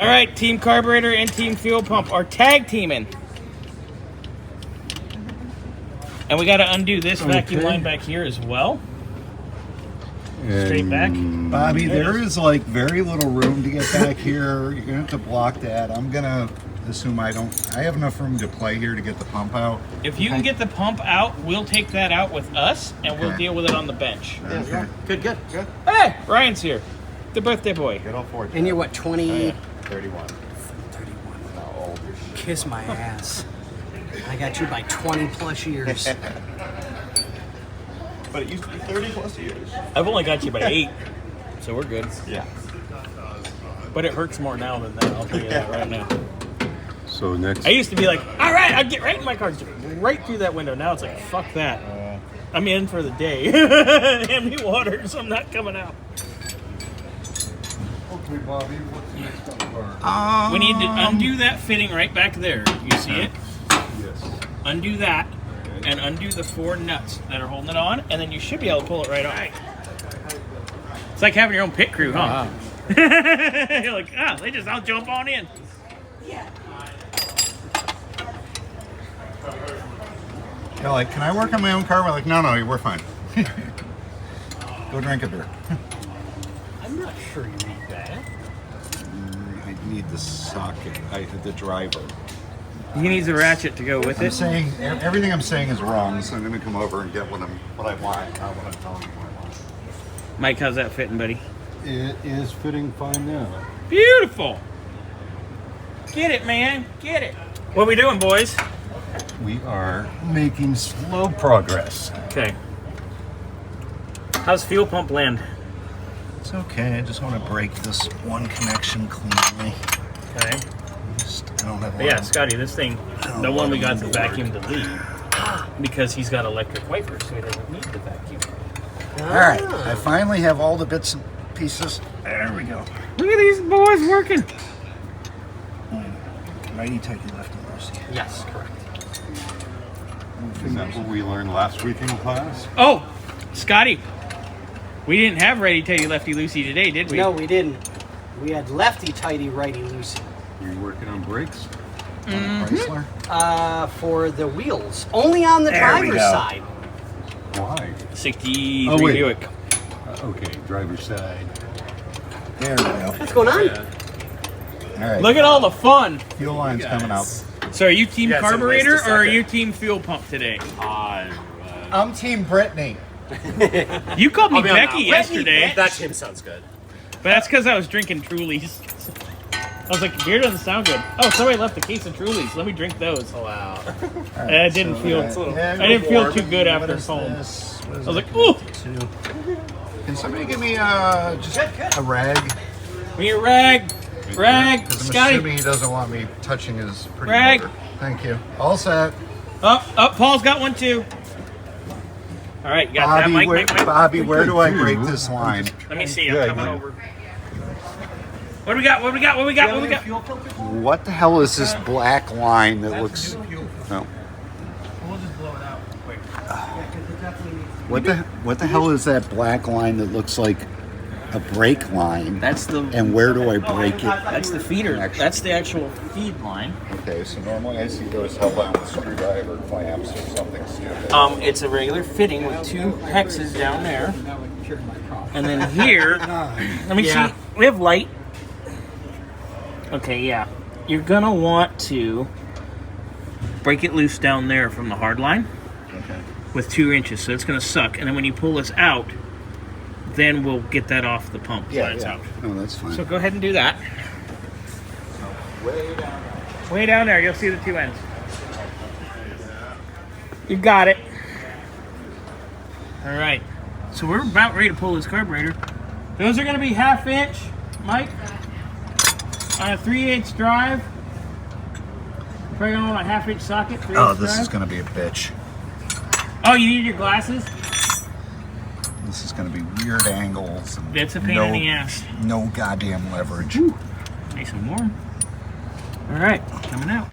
All right, Team Carburetor and Team Fuel Pump are tag teaming. And we got to undo this vacuum line back here as well. Straight back. Bobby, there is like very little room to get back here. You're gonna have to block that. I'm gonna assume I have enough room to play here to get the pump out. If you can get the pump out, we'll take that out with us and we'll deal with it on the bench. Okay. Good. Hey, Ryan's here. The birthday boy. Good old fortune. And you're what, 20? 31. 31. How old? Kiss my ass. I got you by 20 plus years. But it used to be 30 plus years. I've only got you by 8, so we're good. Yeah. But it hurts more now than that, I'll tell you that right now. So next, I used to be like, all right, I'd get right in my car, right through that window. Now it's like, fuck that. I'm in for the day. Hand me water, so I'm not coming out. okay, Bobby, what's the next part? We need to undo that fitting right back there. You see it? Yes. Undo that, and undo the 4 nuts that are holding it on, and then you should be able to pull it right off. It's like having your own pit crew, huh? You're like, they just all jump on in. You're like, can I work on my own car? We're like, no, we're fine. Go drink a beer. I'm not sure you need that. I need the socket. The driver. He needs a ratchet to go with I'm it. saying everything I'm saying is wrong, so I'm going to come over and get what I want, not what I'm telling you I want. Mike, how's that fitting, buddy? It is fitting fine now. Beautiful. Get it, man. Get it. What we doing, boys? We are making slow progress. Okay. How's fuel pump land? It's okay. I just want to break this one connection cleanly. Okay. I don't have a But yeah, lot of- Scotty, this thing, the one we got the vacuum to leave because he's got electric wipers, so he doesn't need the vacuum. All right, I finally have all the bits and pieces. There we go. Look at these boys working. Righty, tighty, lefty, loosey. Yes, correct. Is that what we learned last week in class? Oh, Scotty, we didn't have righty tighty lefty loosey today, did we? No, we didn't. We had lefty tighty righty loosey. You're working on brakes? Chrysler. For the wheels. Only on the There we driver's go. side. Why? 63 Oh, wait. Buick. Okay, driver's side. There we go. What's going on? All right. Look at all the fun. Fuel line's coming out. So are you team Yeah, so carburetor waste a or are second. you team fuel pump today? I'm Team Brittany. You called me I'll be on Becky that. yesterday, That Tim sounds good. but that's because I was drinking Trulies. I was like, beer doesn't sound good. Oh, somebody left a case of Trulies. Let me drink those. Oh, wow. All I didn't feel. I didn't feel too good after home. I was like, ooh. Can somebody give me just a rag? We need a rag. Rag. Because I'm Scotty. assuming he doesn't want me touching his pretty Rag. motor. Thank you. All set. Up. Paul's got one too. All right, you got that, Mike. Mike. Bobby, where do I break this line? Let me see. Yeah, I'm coming yeah. over. What do we got? What do we got? What do we got? What do we got? What the hell is this black line that looks? No. We'll just blow it out quick. What the hell is that black line that looks like a brake line? That's the. And where do I break it? That's the feeder. Actually. That's the actual feed line. Okay, so normally I see those held on with screwdriver clamps or something stupid. It's a regular fitting with 2 hexes down there, and then here. Let me see. We have light. Okay, yeah. You're gonna want to break it loose down there from the hard line Okay. with 2 inches, so it's gonna suck. And then when you pull this out, then we'll get that off the pump. Yeah, when it's yeah. out. No, that's fine. So go ahead and do that. Way down there, you'll see the 2 ends. You got it. All right. So we're about ready to pull this carburetor. Those are going to be 1/2 inch, Mike, on a 3/8 drive. Probably on a 1/2 inch socket. 3/8 Oh, this drive. is gonna be a bitch. Oh, you need your glasses? This is gonna be weird angles. And It's a pain in the ass. No goddamn leverage. Nice and warm. All right, coming out.